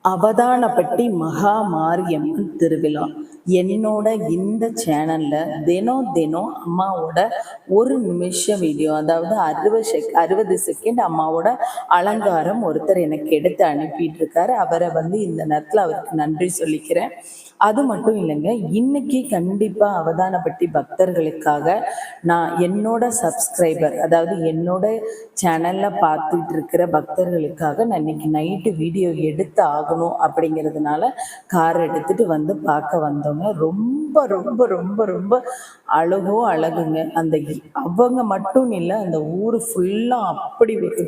அவதானப்பட்டி மகா மாரியம்மன் திருவிழா. என்னோட இந்த சேனல்ல தினம் தினம் அம்மாவோட ஒரு நிமிஷ வீடியோ, அதாவது 60 செகண்ட் அம்மாவோட அலங்காரம் ஒருத்தர் எனக்கு எடுத்து அனுப்பிட்டு இருக்காரு. அவரை இந்த நேரத்தில் அவருக்கு நன்றி சொல்லிக்கிறேன். அது மட்டும் இல்லைங்க, இன்னைக்கு கண்டிப்பா அவதானப்பட்டி பக்தர்களுக்காக நான் என்னோட சப்ஸ்கிரைபர், அதாவது என்னோட சேனல்ல பார்த்துட்டு இருக்கிற பக்தர்களுக்காக நான் இன்னைக்கு நைட்டு வீடியோ எடுத்து ஆகணும் அப்படிங்கிறதுனால கார் எடுத்துட்டு பார்க்க வந்தவங்க ரொம்ப ரொம்ப ரொம்ப ரொம்ப அழகோ அழகுங்க. அவங்க மட்டும் இல்லை, அந்த ஊர் ஃபுல்லாக அப்படி ஒரு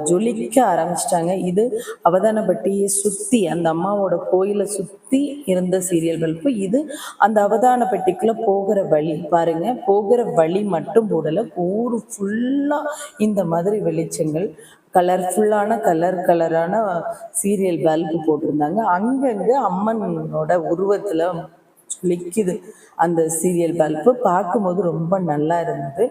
ஜொலிக்க ஆரம்பிச்சிட்டாங்க. இது அவதானப்பட்டியை சுற்றி, அந்த அம்மாவோட கோயிலை சுற்றி இருந்த சீரியல் பல்பு. இது அந்த அவதானப்பட்டிக்குள்ள போகிற வழி பாருங்க, போகிற வழி மட்டும் போடலை, ஊர் ஃபுல்லாக இந்த மாதிரி வெளிச்சங்கள், கலர்ஃபுல்லான கலரான சீரியல் பல்பு போட்டிருந்தாங்க. அங்கங்கே அம்மனோட உருவத்தில் ஜொலிக்குது அந்த சீரியல் பல்பு. பார்க்கும்போது ரொம்ப நல்லா இருந்தது.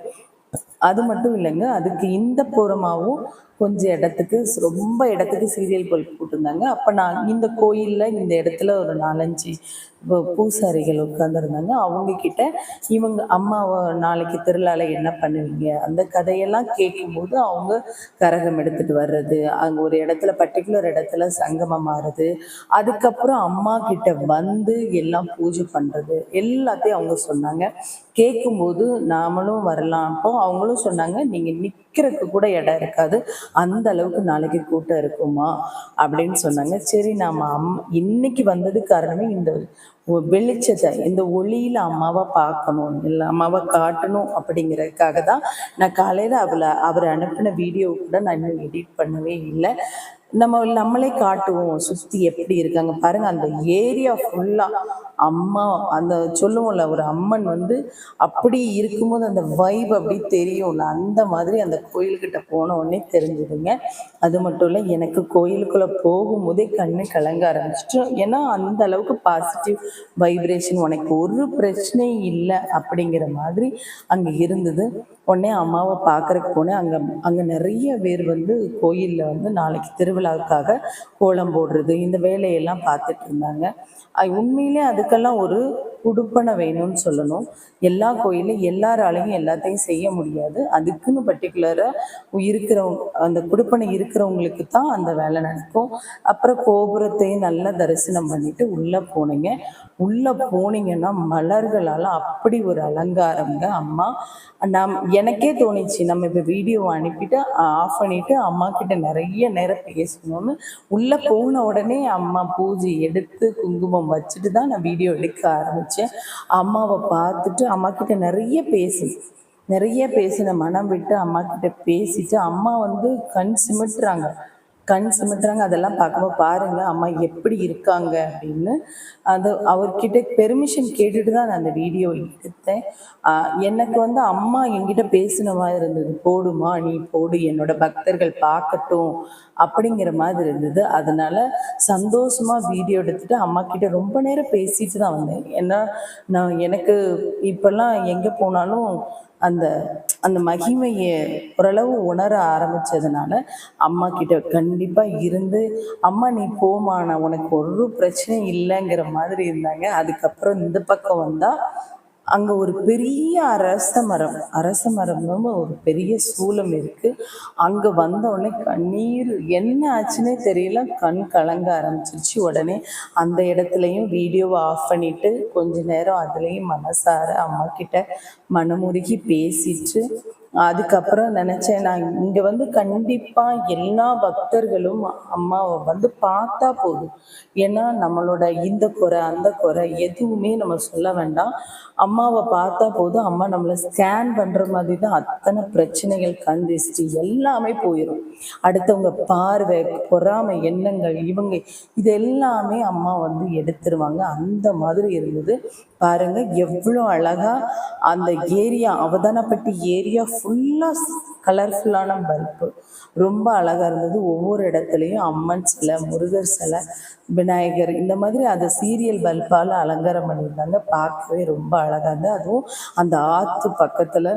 அது மட்டும் இல்லைங்க, அதுக்கு இந்த புறமாகவும் கொஞ்சம் இடத்துக்கு, ரொம்ப இடத்துக்கு சீரியல் பல்ப் போட்டிருந்தாங்க. அப்போ நான் இந்த கோயிலில் இந்த இடத்துல ஒரு 4-5 பூசாரிகள் உட்காந்துருந்தாங்க. அவங்கக்கிட்ட இவங்க அம்மாவை நாளைக்கு திருவிழாவில் என்ன பண்ணுவீங்க அந்த கதையெல்லாம் கேட்கும்போது, அவங்க கரகம் எடுத்துகிட்டு வர்றது, அங்கே ஒரு இடத்துல பர்டிகுலர் இடத்துல சங்கமம் மாறுது, அதுக்கப்புறம் அம்மா கிட்ட எல்லாம் பூஜை பண்ணுறது எல்லாத்தையும் அவங்க சொன்னாங்க. கேட்கும்போது நாமளும் வரலாம். அப்போ அவங்களும் சொன்னாங்க, நீங்கள் நிற்கிறதுக்கு கூட இடம் இருக்காது, அந்த அளவுக்கு நாளைக்கு கூட்டம் இருக்குமா அப்படின்னு சொன்னாங்க. சரி, நாம் இன்னைக்கு வந்தது காரணமே இந்த வெளிச்சத்தை, இந்த ஒளியில அம்மாவை பார்க்கணும், இல்லை அம்மாவை காட்டணும் அப்படிங்கிறதுக்காக தான் நான் காலையில் அவர் அனுப்பின வீடியோ கூட நான் இன்னும் எடிட் பண்ணவே இல்லை. நம்மளே காட்டுவோம் சுற்றி எப்படி இருக்காங்க பாருங்க. அந்த ஏரியா ஃபுல்லா அம்மா, அந்த சொல்லுவோம்ல, ஒரு அம்மன் அப்படி இருக்கும்போது அந்த வைப் அப்படி தெரியும்ல, அந்த மாதிரி அந்த கோயில்கிட்ட போன உடனே தெரிஞ்சுதுங்க. அது மட்டும் இல்லை, எனக்கு கோயிலுக்குள்ளே போகும்போதே கண்ணு கலங்க ஆரம்பிச்சிட்டு, ஏன்னா அந்த அளவுக்கு பாசிட்டிவ் வைப்ரேஷன், உனக்கு ஒரு பிரச்சனையும் இல்லை அப்படிங்கிற மாதிரி அங்கே இருந்தது. உடனே அம்மாவை பார்க்குறக்கு போனேன். அங்கே நிறைய பேர் கோயிலில் நாளைக்கு திருவிழாவுக்காக கோலம் போடுறது இந்த வேலையெல்லாம் பார்த்துட்டு இருந்தாங்க. உண்மையிலே அதுக்கெல்லாம் ஒரு குடுப்பனை வேணும்னு சொல்லணும். எல்லா கோயிலும் எல்லாராலையும் எல்லாத்தையும் செய்ய முடியாது. அதுக்குன்னு பர்டிகுலராக இருக்கிறவங்க, அந்த குடுப்பனை இருக்கிறவங்களுக்கு தான் அந்த வேலை நடக்கும். அப்புறம் கோபுரத்தையும் நல்லா தரிசனம் பண்ணிட்டு உள்ளே போனீங்க. உள்ளே போனீங்கன்னா மலர்களால் அப்படி ஒரு அலங்காரங்க. அம்மா எனக்கே தோணிச்சு, நம்ம இப்போ வீடியோவை அனுப்பிட்டு ஆஃப் பண்ணிவிட்டு அம்மா கிட்ட நிறைய நேரம் பேசணும்னு. உள்ளே போன உடனே அம்மா பூஜை எடுத்து குங்குமம் வச்சுட்டு தான் நான் வீடியோ எடுக்க ஆரம்பித்தேன். அம்மாவை பார்த்துட்டு அம்மா கிட்ட நிறைய பேசின மனம் விட்டு அம்மா கிட்ட பேசிட்டு, அம்மா கண் சிமிட்டுறாங்க. அதெல்லாம் பார்க்கும்போது பாருங்கள் அம்மா எப்படி இருக்காங்க அப்படின்னு. அவர்கிட்ட பெர்மிஷன் கேட்டுட்டு தான் நான் அந்த வீடியோ எடுத்தேன். எனக்கு அம்மா என்கிட்ட பேசின மாதிரி இருந்தது. போடுமா, நீ போடு, என்னோட பக்தர்கள் பார்க்கட்டும் அப்படிங்கிற மாதிரி இருந்தது. அதனால சந்தோஷமாக வீடியோ எடுத்துட்டு அம்மா கிட்ட ரொம்ப நேரம் பேசிட்டு தான் வந்தேன். ஏன்னா எனக்கு இப்போல்லாம் எங்கே போனாலும் அந்த அந்த மகிமையை ஓரளவு உணர ஆரம்பித்ததுனால அம்மா கிட்ட கண்டிப்பாக இருந்து, அம்மா நீ போமா, நான் உனக்கு ஒரு பிரச்சனையும் இல்லைங்கிற மாதிரி இருந்தாங்க. அதுக்கப்புறம் இந்த பக்கம் வந்தால் அங்கே ஒரு பெரிய அரச மரம் ஒரு பெரிய சூலம் இருக்குது. அங்கே உடனே கண்ணீர் என்ன ஆச்சுன்னே தெரியல, கண் கலங்க ஆரம்பிச்சிருச்சு. உடனே அந்த இடத்துலையும் வீடியோவை ஆஃப் பண்ணிவிட்டு கொஞ்ச நேரம் அதுலேயும் மனசார அம்மா கிட்ட மனமுருகி பேசிட்டு, அதுக்கப்புறம் நினச்சேன், நான் இங்கே கண்டிப்பாக எல்லா பக்தர்களும் அம்மாவை பார்த்தா போதும். ஏன்னா நம்மளோட இந்த குறை அந்த குறை எதுவுமே நம்ம சொல்ல வேண்டாம், அம்மாவை பார்த்தா போதும். அம்மா நம்மளை ஸ்கேன் பண்ணுற மாதிரி தான் அத்தனை பிரச்சனைகள், கண் திருஷ்டி எல்லாமே போயிடும். அடுத்தவங்க பார்வை, பொறாமை எண்ணங்கள், இது எல்லாமே அம்மா எடுத்துருவாங்க. அந்த மாதிரி இருந்தது. பாருங்க எவ்வளோ அழகா அந்த ஏரியா, அவதானப்பட்டி ஏரியா ஃபுல்லாக கலர்ஃபுல்லான பல்பு ரொம்ப அழகாக இருந்தது. ஒவ்வொரு இடத்துலையும் அம்மன் சிலை, முருகர் சிலை, விநாயகர், இந்த மாதிரி அந்த சீரியல் பல்பால் அலங்காரம் பண்ணியிருந்தாங்க. பார்க்கவே ரொம்ப அழகாக இருந்தது. அதுவும் அந்த ஆற்று பக்கத்தில்